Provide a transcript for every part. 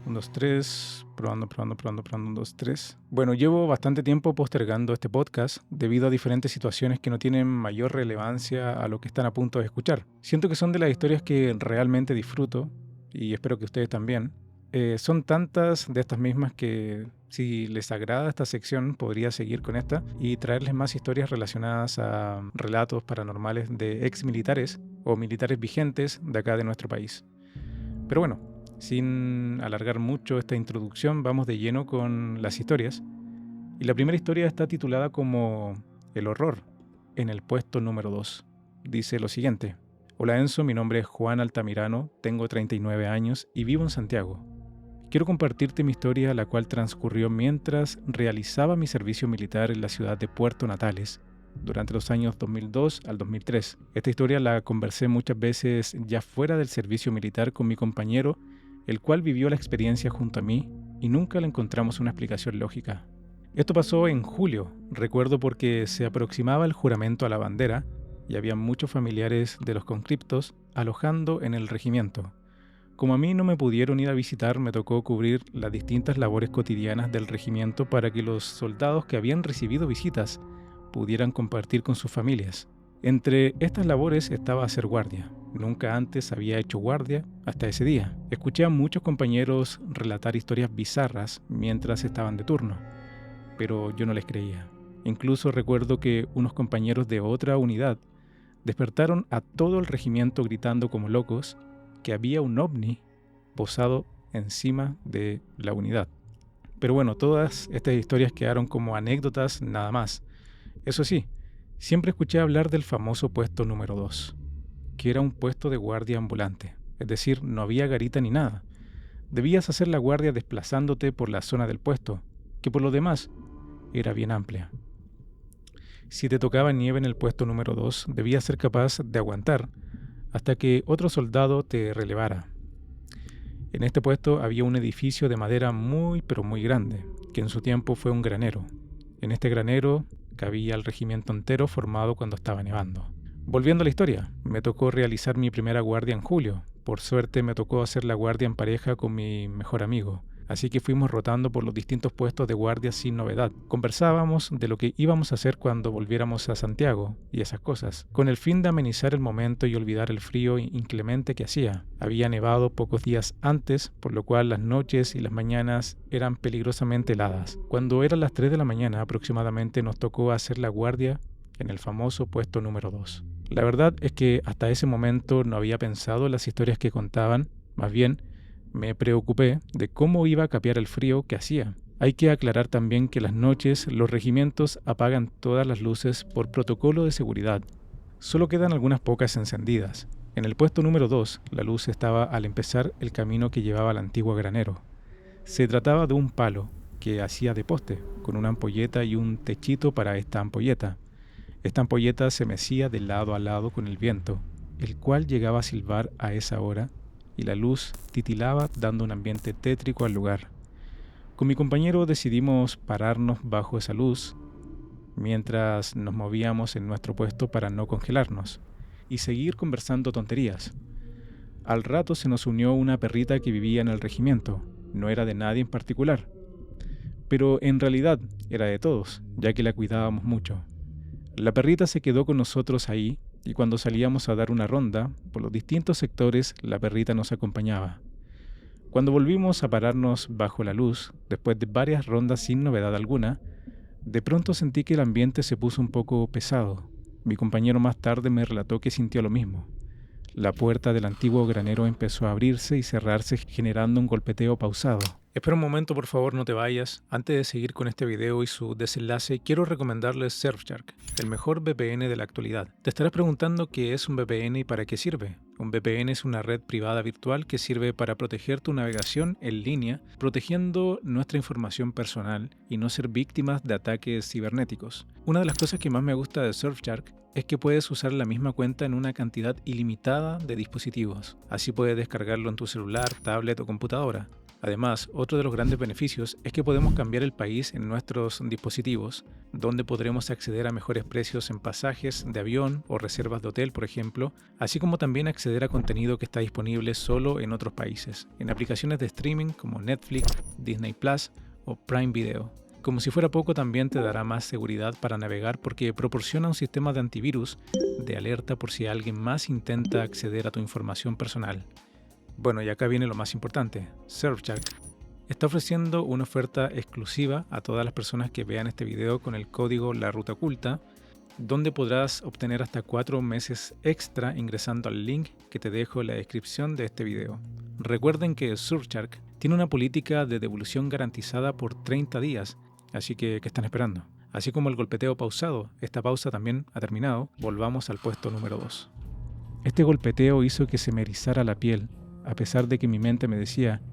1, 2, 3, probando, 1, 2, 3. Bueno, llevo bastante tiempo postergando este podcast debido a diferentes situaciones que no tienen mayor relevancia a lo que están a punto de escuchar. Siento que son de las historias que realmente disfruto y espero que ustedes también. Son tantas de estas mismas que si les agrada esta sección podría seguir con esta y traerles más historias relacionadas a relatos paranormales de ex militares o militares vigentes de acá de nuestro país. Pero bueno, sin alargar mucho esta introducción, vamos de lleno con las historias. Y la primera historia está titulada como El horror, en el puesto número 2. Dice lo siguiente: Hola Enzo, mi nombre es Juan Altamirano, tengo 39 años y vivo en Santiago. Quiero compartirte mi historia, la cual transcurrió mientras realizaba mi servicio militar en la ciudad de Puerto Natales, durante los años 2002 al 2003. Esta historia la conversé muchas veces ya fuera del servicio militar con mi compañero, el cual vivió la experiencia junto a mí y nunca le encontramos una explicación lógica. Esto pasó en julio, recuerdo porque se aproximaba el juramento a la bandera y había muchos familiares de los conscriptos alojando en el regimiento. Como a mí no me pudieron ir a visitar, me tocó cubrir las distintas labores cotidianas del regimiento para que los soldados que habían recibido visitas pudieran compartir con sus familias. Entre estas labores estaba hacer guardia. Nunca antes había hecho guardia hasta ese día. Escuché a muchos compañeros relatar historias bizarras mientras estaban de turno, pero yo no les creía. Incluso recuerdo que unos compañeros de otra unidad despertaron a todo el regimiento gritando como locos que había un ovni posado encima de la unidad. Pero bueno, todas estas historias quedaron como anécdotas nada más. Eso sí, siempre escuché hablar del famoso puesto número 2, que era un puesto de guardia ambulante, es decir, no había garita ni nada. Debías hacer la guardia desplazándote por la zona del puesto, que por lo demás era bien amplia. Si te tocaba nieve en el puesto número 2, debías ser capaz de aguantar hasta que otro soldado te relevara. En este puesto había un edificio de madera muy pero muy grande, que en su tiempo fue un granero. En este granero cabía el regimiento entero formado cuando estaba nevando. Volviendo a la historia, me tocó realizar mi primera guardia en julio. Por suerte me tocó hacer la guardia en pareja con mi mejor amigo, así que fuimos rotando por los distintos puestos de guardia sin novedad. Conversábamos de lo que íbamos a hacer cuando volviéramos a Santiago y esas cosas, con el fin de amenizar el momento y olvidar el frío inclemente que hacía. Había nevado pocos días antes, por lo cual las noches y las mañanas eran peligrosamente heladas. Cuando eran las 3 de la mañana aproximadamente nos tocó hacer la guardia en el famoso puesto número 2. La verdad es que hasta ese momento no había pensado en las historias que contaban, más bien me preocupé de cómo iba a capear el frío que hacía. Hay que aclarar también que las noches los regimientos apagan todas las luces por protocolo de seguridad. Solo quedan algunas pocas encendidas. En el puesto número 2, la luz estaba al empezar el camino que llevaba al antiguo granero. Se trataba de un palo que hacía de poste, con una ampolleta y un techito para esta ampolleta. Esta ampolleta se mecía de lado a lado con el viento, el cual llegaba a silbar a esa hora, y la luz titilaba dando un ambiente tétrico al lugar. Con mi compañero decidimos pararnos bajo esa luz mientras nos movíamos en nuestro puesto para no congelarnos y seguir conversando tonterías. Al rato se nos unió una perrita que vivía en el regimiento. No era de nadie en particular, pero en realidad era de todos, ya que la cuidábamos mucho. La perrita se quedó con nosotros ahí, y cuando salíamos a dar una ronda por los distintos sectores, la perrita nos acompañaba. Cuando volvimos a pararnos bajo la luz, después de varias rondas sin novedad alguna, de pronto sentí que el ambiente se puso un poco pesado. Mi compañero más tarde me relató que sintió lo mismo. La puerta del antiguo granero empezó a abrirse y cerrarse generando un golpeteo pausado. Espera un momento, por favor, no te vayas. Antes de seguir con este video y su desenlace, quiero recomendarles Surfshark, el mejor VPN de la actualidad. Te estarás preguntando qué es un VPN y para qué sirve. Un VPN es una red privada virtual que sirve para proteger tu navegación en línea, protegiendo nuestra información personal y no ser víctimas de ataques cibernéticos. Una de las cosas que más me gusta de Surfshark es que puedes usar la misma cuenta en una cantidad ilimitada de dispositivos. Así puedes descargarlo en tu celular, tablet o computadora. Además, otro de los grandes beneficios es que podemos cambiar el país en nuestros dispositivos, donde podremos acceder a mejores precios en pasajes de avión o reservas de hotel, por ejemplo, así como también acceder a contenido que está disponible solo en otros países, en aplicaciones de streaming como Netflix, Disney Plus o Prime Video. Como si fuera poco, también te dará más seguridad para navegar porque proporciona un sistema de antivirus de alerta por si alguien más intenta acceder a tu información personal. Bueno, y acá viene lo más importante. Surfshark está ofreciendo una oferta exclusiva a todas las personas que vean este video con el código La Ruta Oculta, donde podrás obtener hasta 4 meses extra ingresando al link que te dejo en la descripción de este video. Recuerden que Surfshark tiene una política de devolución garantizada por 30 días, así que ¿qué están esperando? Así como el golpeteo pausado, esta pausa también ha terminado, volvamos al puesto número 2. Este golpeteo hizo que se me erizara la piel, a pesar de que mi mente me decía,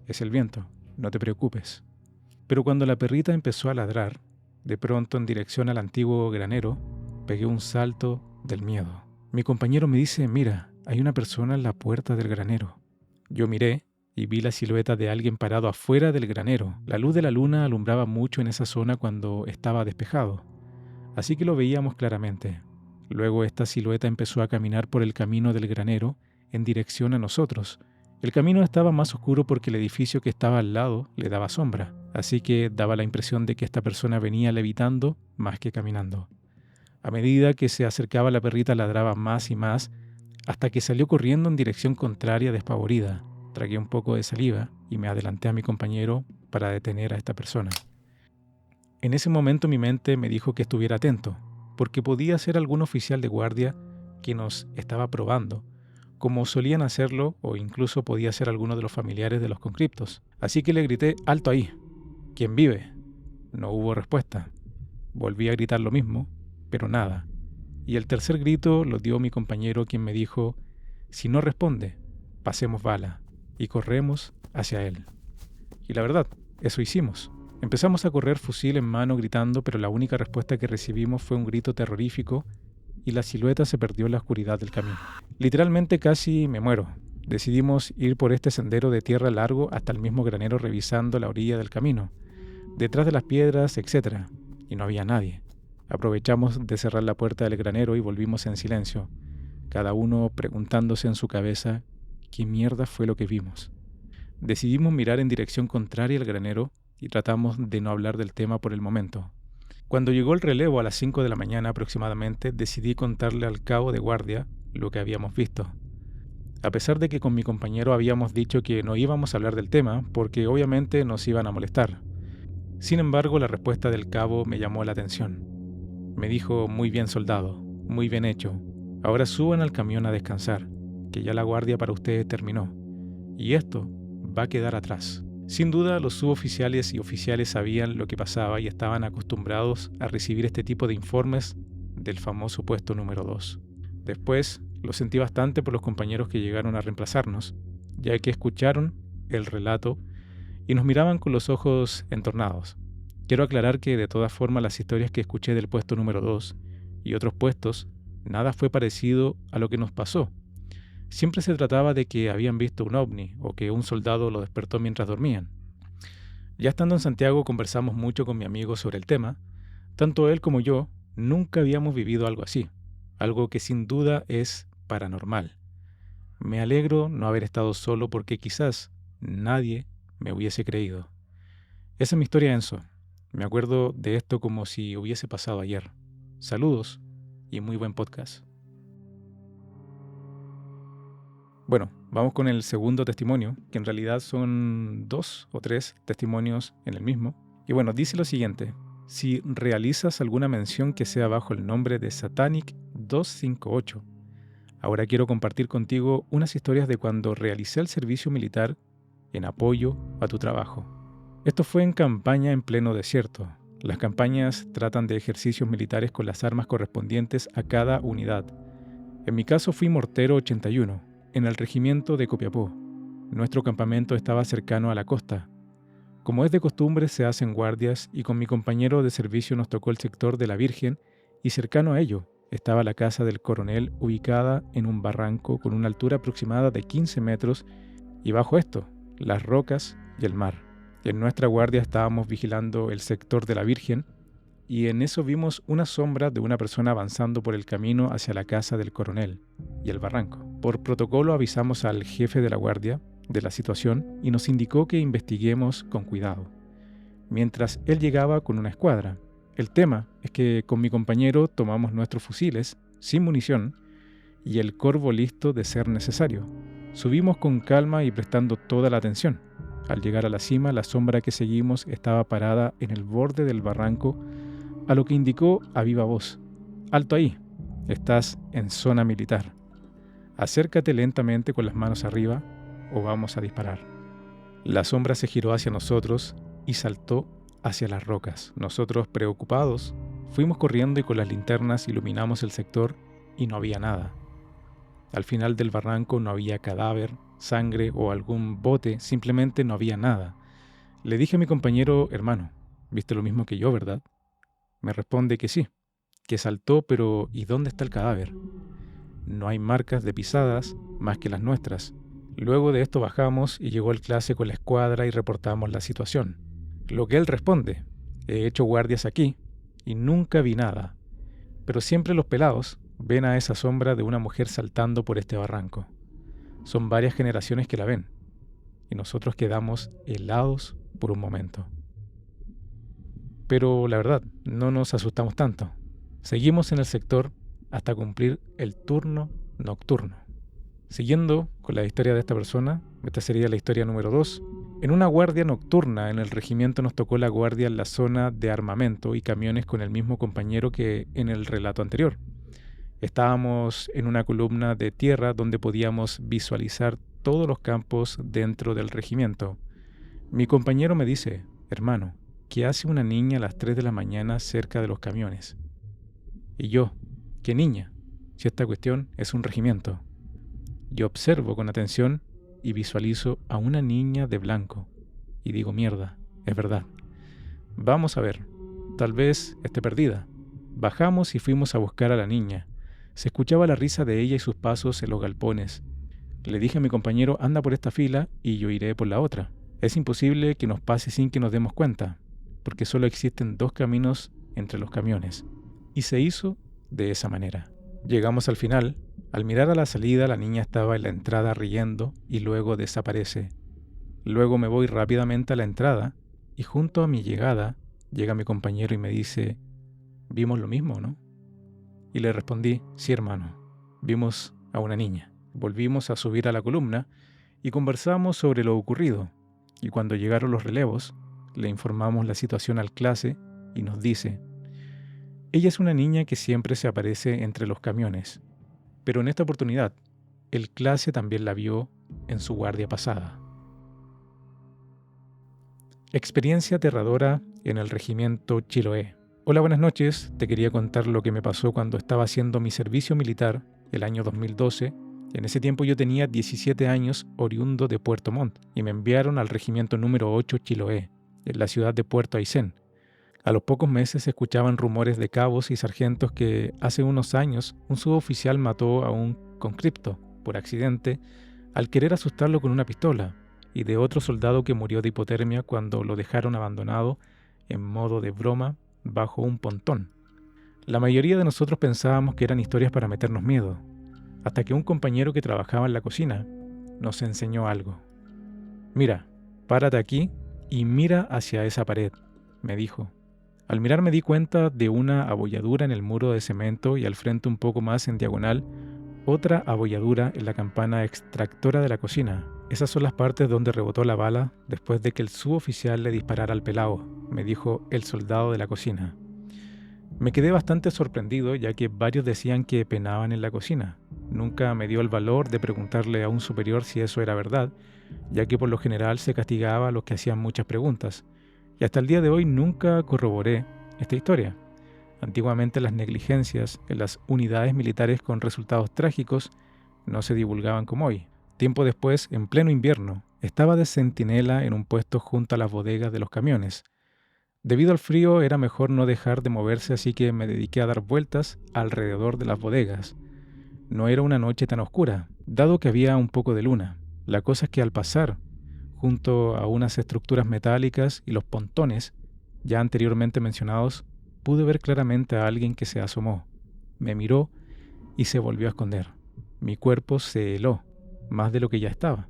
es el viento, no te preocupes. Pero cuando la perrita empezó a ladrar, de pronto en dirección al antiguo granero, pegué un salto del miedo. Mi compañero me dice, mira, hay una persona en la puerta del granero. Yo miré y vi la silueta de alguien parado afuera del granero. La luz de la luna alumbraba mucho en esa zona cuando estaba despejado, así que lo veíamos claramente. Luego esta silueta empezó a caminar por el camino del granero en dirección a nosotros. El camino estaba más oscuro porque el edificio que estaba al lado le daba sombra, así que daba la impresión de que esta persona venía levitando más que caminando. A medida que se acercaba, la perrita ladraba más y más, hasta que salió corriendo en dirección contraria despavorida. Tragué un poco de saliva y me adelanté a mi compañero para detener a esta persona. En ese momento mi mente me dijo que estuviera atento, porque podía ser algún oficial de guardia que nos estaba probando, como solían hacerlo, o incluso podía ser alguno de los familiares de los conscriptos. Así que le grité, ¡alto ahí! ¿Quién vive? No hubo respuesta. Volví a gritar lo mismo, pero nada. Y el tercer grito lo dio mi compañero, quien me dijo, si no responde, pasemos bala, y corremos hacia él. Y la verdad, eso hicimos. Empezamos a correr fusil en mano gritando, pero la única respuesta que recibimos fue un grito terrorífico y la silueta se perdió en la oscuridad del camino. Literalmente casi me muero. Decidimos ir por este sendero de tierra largo hasta el mismo granero revisando la orilla del camino, detrás de las piedras, etc. Y no había nadie. Aprovechamos de cerrar la puerta del granero y volvimos en silencio, cada uno preguntándose en su cabeza qué mierda fue lo que vimos. Decidimos mirar en dirección contraria al granero y tratamos de no hablar del tema por el momento. Cuando llegó el relevo a las 5 de la mañana aproximadamente, decidí contarle al cabo de guardia lo que habíamos visto. A pesar de que con mi compañero habíamos dicho que no íbamos a hablar del tema, porque obviamente nos iban a molestar. Sin embargo, la respuesta del cabo me llamó la atención. Me dijo, muy bien soldado, muy bien hecho. Ahora suban al camión a descansar, que ya la guardia para ustedes terminó. Y esto va a quedar atrás. Sin duda, los suboficiales y oficiales sabían lo que pasaba y estaban acostumbrados a recibir este tipo de informes del famoso puesto número 2. Después, lo sentí bastante por los compañeros que llegaron a reemplazarnos, ya que escucharon el relato y nos miraban con los ojos entornados. Quiero aclarar que de todas formas las historias que escuché del puesto número 2 y otros puestos, nada fue parecido a lo que nos pasó. Siempre se trataba de que habían visto un ovni o que un soldado lo despertó mientras dormían. Ya estando en Santiago conversamos mucho con mi amigo sobre el tema. Tanto él como yo nunca habíamos vivido algo así, algo que sin duda es paranormal. Me alegro no haber estado solo porque quizás nadie me hubiese creído. Esa es mi historia, Enzo. Me acuerdo de esto como si hubiese pasado ayer. Saludos y muy buen podcast. Bueno, vamos con el segundo testimonio, que en realidad son 2 o 3 testimonios en el mismo. Y bueno, dice lo siguiente: si realizas alguna mención que sea bajo el nombre de Satanic 258, ahora quiero compartir contigo unas historias de cuando realicé el servicio militar en apoyo a tu trabajo. Esto fue en campaña en pleno desierto. Las campañas tratan de ejercicios militares con las armas correspondientes a cada unidad. En mi caso fui mortero 81, en el regimiento de Copiapó. Nuestro campamento estaba cercano a la costa. Como es de costumbre, se hacen guardias y con mi compañero de servicio nos tocó el sector de la Virgen y cercano a ello estaba la casa del coronel ubicada en un barranco con una altura aproximada de 15 metros y bajo esto, las rocas y el mar. En nuestra guardia estábamos vigilando el sector de la Virgen y en eso vimos una sombra de una persona avanzando por el camino hacia la casa del coronel y el barranco. Por protocolo avisamos al jefe de la guardia de la situación y nos indicó que investiguemos con cuidado, mientras él llegaba con una escuadra. El tema es que con mi compañero tomamos nuestros fusiles, sin munición, y el corvo listo de ser necesario. Subimos con calma y prestando toda la atención. Al llegar a la cima, la sombra que seguimos estaba parada en el borde del barranco, a lo que indicó a viva voz: «Alto ahí, estás en zona militar. Acércate lentamente con las manos arriba o vamos a disparar». La sombra se giró hacia nosotros y saltó hacia las rocas. Nosotros, preocupados, fuimos corriendo y con las linternas iluminamos el sector y no había nada. Al final del barranco no había cadáver, sangre o algún bote, simplemente no había nada. Le dije a mi compañero: «Hermano, viste lo mismo que yo, ¿verdad?». Me responde que sí, que saltó, pero ¿y dónde está el cadáver? No hay marcas de pisadas más que las nuestras. Luego de esto bajamos y llegó el clase con la escuadra y reportamos la situación. Lo que él responde: «He hecho guardias aquí y nunca vi nada, pero siempre los pelados ven a esa sombra de una mujer saltando por este barranco. Son varias generaciones que la ven y nosotros quedamos helados por un momento». Pero la verdad, no nos asustamos tanto. Seguimos en el sector hasta cumplir el turno nocturno. Siguiendo con la historia de esta persona, esta sería la historia número 2. En una guardia nocturna en el regimiento nos tocó la guardia en la zona de armamento y camiones con el mismo compañero que en el relato anterior. Estábamos en una columna de tierra donde podíamos visualizar todos los campos dentro del regimiento. Mi compañero me dice: «Hermano, ¿qué hace una niña a las 3 de la mañana cerca de los camiones?». Y yo: «¿Qué niña? Si esta cuestión es un regimiento». Yo observo con atención y visualizo a una niña de blanco. Y digo: «Mierda, es verdad. Vamos a ver, tal vez esté perdida». Bajamos y fuimos a buscar a la niña. Se escuchaba la risa de ella y sus pasos en los galpones. Le dije a mi compañero: «Anda por esta fila y yo iré por la otra. Es imposible que nos pase sin que nos demos cuenta, porque solo existen 2 caminos entre los camiones». Y se hizo de esa manera. Llegamos al final. Al mirar a la salida, la niña estaba en la entrada riendo y luego desaparece. Luego me voy rápidamente a la entrada y junto a mi llegada llega mi compañero y me dice: «¿Vimos lo mismo, no?». Y le respondí: «Sí, hermano, vimos a una niña». Volvimos a subir a la columna y conversamos sobre lo ocurrido. Y cuando llegaron los relevos, le informamos la situación al clase y nos dice: «Ella es una niña que siempre se aparece entre los camiones, pero en esta oportunidad, el clase también la vio en su guardia pasada». Experiencia aterradora en el regimiento Chiloé. Hola, buenas noches. Te quería contar lo que me pasó cuando estaba haciendo mi servicio militar el año 2012. En ese tiempo yo tenía 17 años, oriundo de Puerto Montt, y me enviaron al regimiento número 8 Chiloé, en la ciudad de Puerto Aysén. A los pocos meses se escuchaban rumores de cabos y sargentos que hace unos años un suboficial mató a un conscripto por accidente al querer asustarlo con una pistola, y de otro soldado que murió de hipotermia cuando lo dejaron abandonado en modo de broma bajo un pontón. La mayoría de nosotros pensábamos que eran historias para meternos miedo, hasta que un compañero que trabajaba en la cocina nos enseñó algo. «Mira, párate aquí y mira hacia esa pared», me dijo. Al mirar me di cuenta de una abolladura en el muro de cemento y al frente, un poco más en diagonal, otra abolladura en la campana extractora de la cocina. «Esas son las partes donde rebotó la bala después de que el suboficial le disparara al pelao», me dijo el soldado de la cocina. Me quedé bastante sorprendido, ya que varios decían que penaban en la cocina. Nunca me dio el valor de preguntarle a un superior si eso era verdad, ya que por lo general se castigaba a los que hacían muchas preguntas. Y hasta el día de hoy nunca corroboré esta historia. Antiguamente las negligencias en las unidades militares con resultados trágicos no se divulgaban como hoy. Tiempo después, en pleno invierno, estaba de centinela en un puesto junto a las bodegas de los camiones. Debido al frío era mejor no dejar de moverse, así que me dediqué a dar vueltas alrededor de las bodegas. No era una noche tan oscura, dado que había un poco de luna. La cosa es que al pasar junto a unas estructuras metálicas y los pontones, ya anteriormente mencionados, pude ver claramente a alguien que se asomó, me miró y se volvió a esconder. Mi cuerpo se heló, más de lo que ya estaba.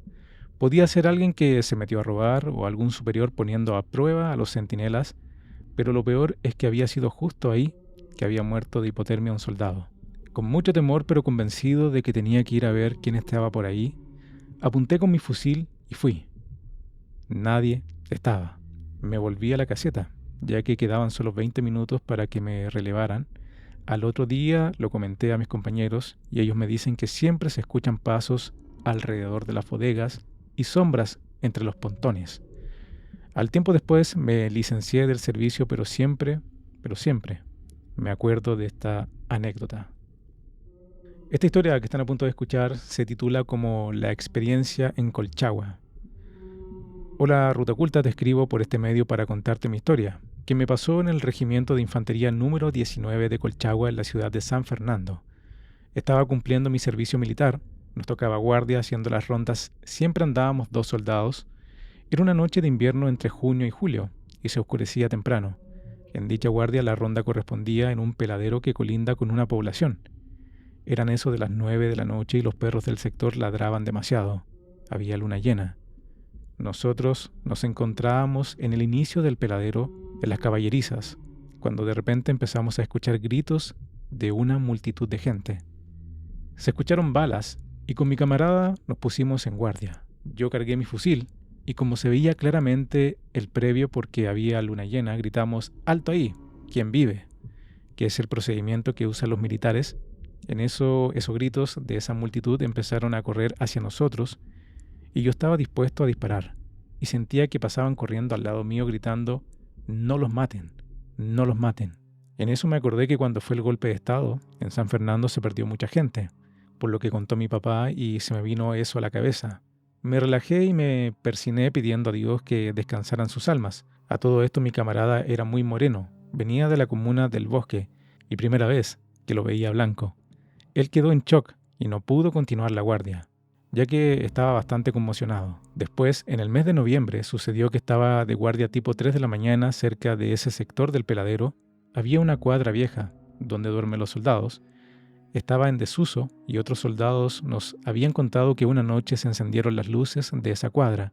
Podía ser alguien que se metió a robar o algún superior poniendo a prueba a los centinelas, pero lo peor es que había sido justo ahí que había muerto de hipotermia un soldado. Con mucho temor pero convencido de que tenía que ir a ver quién estaba por ahí, apunté con mi fusil y fui. Nadie estaba. Me volví a la caseta, ya que quedaban solo 20 minutos para que me relevaran. Al otro día lo comenté a mis compañeros y ellos me dicen que siempre se escuchan pasos alrededor de las bodegas y sombras entre los pontones. Al tiempo después me licencié del servicio, pero siempre me acuerdo de esta anécdota. Esta historia que están a punto de escuchar se titula como La experiencia en Colchagua. Hola Ruta Oculta, te escribo por este medio para contarte mi historia, que me pasó en el Regimiento de Infantería número 19 de Colchagua en la ciudad de San Fernando. Estaba cumpliendo mi servicio militar, nos tocaba guardia haciendo las rondas, siempre andábamos 2 soldados. Era una noche de invierno entre junio y julio, y se oscurecía temprano. En dicha guardia la ronda correspondía en un peladero que colinda con una población. Eran eso de las 9 de la noche y los perros del sector ladraban demasiado. Había luna llena. Nosotros nos encontrábamos en el inicio del peladero, en las caballerizas, cuando de repente empezamos a escuchar gritos de una multitud de gente. Se escucharon balas y con mi camarada nos pusimos en guardia. Yo cargué mi fusil y como se veía claramente el previo porque había luna llena, gritamos «¡Alto ahí! ¿Quién vive?», que es el procedimiento que usan los militares. En eso, esos gritos de esa multitud empezaron a correr hacia nosotros y yo estaba dispuesto a disparar y sentía que pasaban corriendo al lado mío gritando «¡No los maten! ¡No los maten!». En eso me acordé que cuando fue el golpe de estado, en San Fernando se perdió mucha gente, por lo que contó mi papá y se me vino eso a la cabeza. Me relajé y me persiné pidiendo a Dios que descansaran sus almas. A todo esto mi camarada era muy moreno, venía de la comuna del Bosque y primera vez que lo veía blanco. Él quedó en shock y no pudo continuar la guardia, ya que estaba bastante conmocionado. Después, en el mes de noviembre, sucedió que estaba de guardia tipo 3 de la mañana cerca de ese sector del peladero. Había una cuadra vieja donde duermen los soldados. Estaba en desuso y otros soldados nos habían contado que una noche se encendieron las luces de esa cuadra,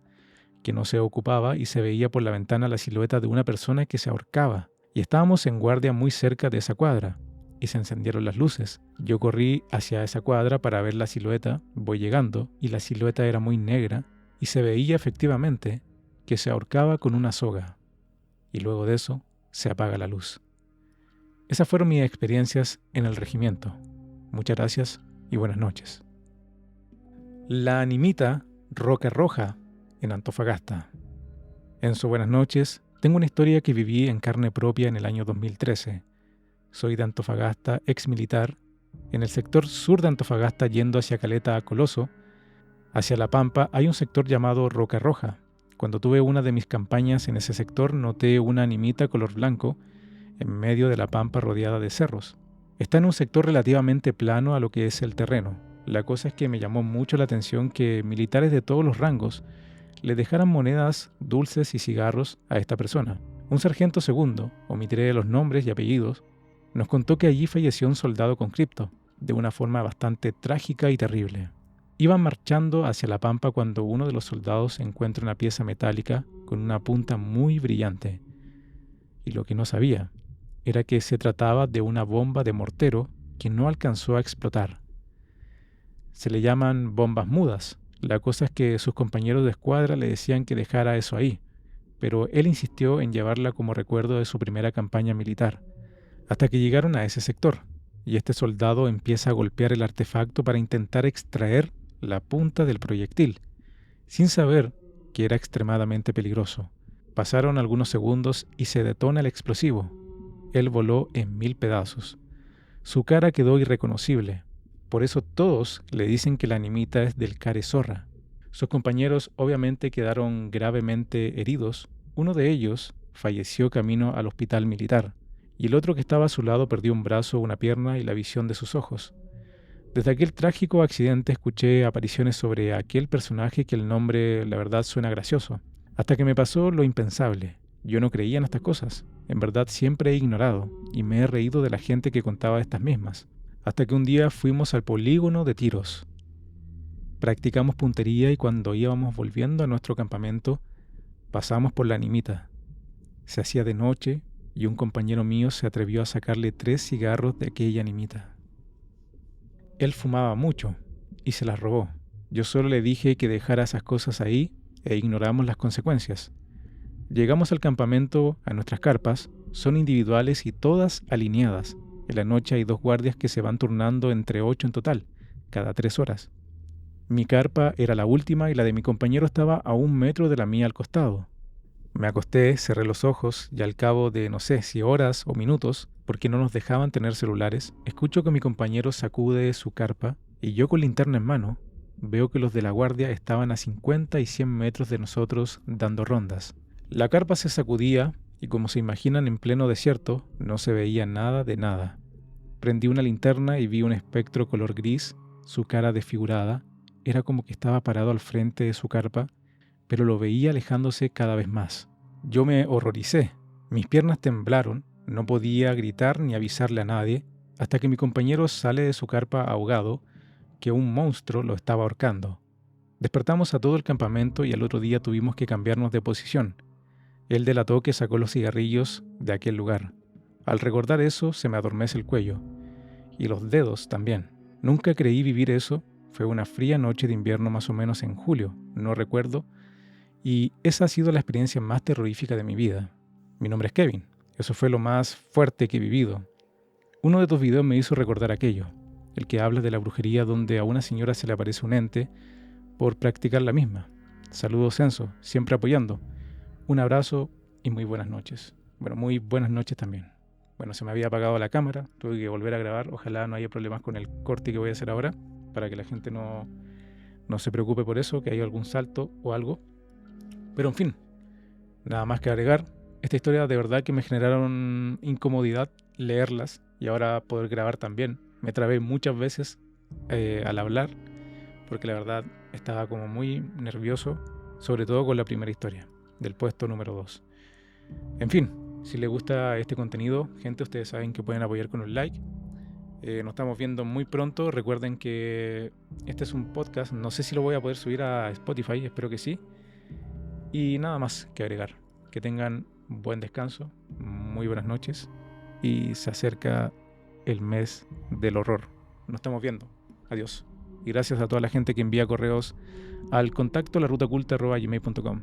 que no se ocupaba y se veía por la ventana la silueta de una persona que se ahorcaba. Y estábamos en guardia muy cerca de esa cuadra y se encendieron las luces. Yo corrí hacia esa cuadra para ver la silueta, voy llegando y la silueta era muy negra y se veía efectivamente que se ahorcaba con una soga. Y luego de eso se apaga la luz. Esas fueron mis experiencias en el regimiento. Muchas gracias y buenas noches. La Animita Roca Roja en Antofagasta. Enzo, buenas noches. Tengo una historia que viví en carne propia en el año 2013. Soy de Antofagasta, ex militar. En el sector sur de Antofagasta, yendo hacia Caleta a Coloso, hacia La Pampa, hay un sector llamado Roca Roja. Cuando tuve una de mis campañas en ese sector, noté una animita color blanco en medio de la pampa rodeada de cerros. Está en un sector relativamente plano a lo que es el terreno. La cosa es que me llamó mucho la atención que militares de todos los rangos le dejaran monedas, dulces y cigarros a esta persona. Un sargento segundo, omitiré los nombres y apellidos, nos contó que allí falleció un soldado conscripto, de una forma bastante trágica y terrible. Iban marchando hacia la pampa cuando uno de los soldados encuentra una pieza metálica con una punta muy brillante. Y lo que no sabía era que se trataba de una bomba de mortero que no alcanzó a explotar. Se le llaman bombas mudas. La cosa es que sus compañeros de escuadra le decían que dejara eso ahí, pero él insistió en llevarla como recuerdo de su primera campaña militar, hasta que llegaron a ese sector, y este soldado empieza a golpear el artefacto para intentar extraer la punta del proyectil, sin saber que era extremadamente peligroso. Pasaron algunos segundos y se detona el explosivo. Él voló en 1000 pedazos. Su cara quedó irreconocible. Por eso todos le dicen que la animita es del Care Zorra. Sus compañeros obviamente quedaron gravemente heridos. Uno de ellos falleció camino al hospital militar y el otro que estaba a su lado perdió un brazo, una pierna y la visión de sus ojos. Desde aquel trágico accidente escuché apariciones sobre aquel personaje que el nombre, la verdad, suena gracioso. Hasta que me pasó lo impensable. Yo no creía en estas cosas. En verdad siempre he ignorado y me he reído de la gente que contaba estas mismas. Hasta que un día fuimos al polígono de tiros. Practicamos puntería y cuando íbamos volviendo a nuestro campamento, pasamos por la animita. Se hacía de noche y un compañero mío se atrevió a sacarle 3 cigarros de aquella animita. Él fumaba mucho y se las robó. Yo solo le dije que dejara esas cosas ahí e ignoramos las consecuencias. Llegamos al campamento, a nuestras carpas, son individuales y todas alineadas. En la noche hay 2 guardias que se van turnando entre 8 en total, cada 3 horas. Mi carpa era la última y la de mi compañero estaba a 1 metro de la mía al costado. Me acosté, cerré los ojos y al cabo de no sé si horas o minutos, porque no nos dejaban tener celulares, escucho que mi compañero sacude su carpa y yo con linterna en mano veo que los de la guardia estaban a 50 y 100 metros de nosotros dando rondas. La carpa se sacudía y como se imaginan en pleno desierto no se veía nada de nada. Prendí una linterna y vi un espectro color gris, su cara desfigurada, era como que estaba parado al frente de su carpa, pero lo veía alejándose cada vez más. Yo me horroricé, mis piernas temblaron, no podía gritar ni avisarle a nadie, hasta que mi compañero sale de su carpa ahogado, que un monstruo lo estaba ahorcando. Despertamos a todo el campamento y al otro día tuvimos que cambiarnos de posición. Él delató que sacó los cigarrillos de aquel lugar. Al recordar eso se me adormece el cuello, y los dedos también. Nunca creí vivir eso, fue una fría noche de invierno más o menos en julio, no recuerdo, y esa ha sido la experiencia más terrorífica de mi vida. Mi nombre es Kevin, eso fue lo más fuerte que he vivido. Uno de tus videos me hizo recordar aquello, el que habla de la brujería donde a una señora se le aparece un ente por practicar la misma. Saludos Enzo, siempre apoyando. Un abrazo y muy buenas noches. Bueno, muy buenas noches también. Bueno, se me había apagado la cámara, tuve que volver a grabar, ojalá no haya problemas con el corte que voy a hacer ahora, para que la gente no se preocupe por eso, que haya algún salto o algo. Pero en fin, nada más que agregar. Esta historia de verdad que me generaron incomodidad leerlas y ahora poder grabar también. Me trabé muchas veces al hablar porque la verdad estaba como muy nervioso, sobre todo con la primera historia del puesto número 2. En fin, si les gusta este contenido, gente, ustedes saben que pueden apoyar con un like. Nos estamos viendo muy pronto. Recuerden que este es un podcast, no sé si lo voy a poder subir a Spotify, espero que sí. Y nada más que agregar. Que tengan buen descanso, muy buenas noches y se acerca el mes del horror. Nos estamos viendo. Adiós. Y gracias a toda la gente que envía correos al contacto larutaoculta@gmail.com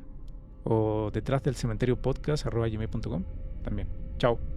o detrás del cementerio podcast@gmail.com también. Chao.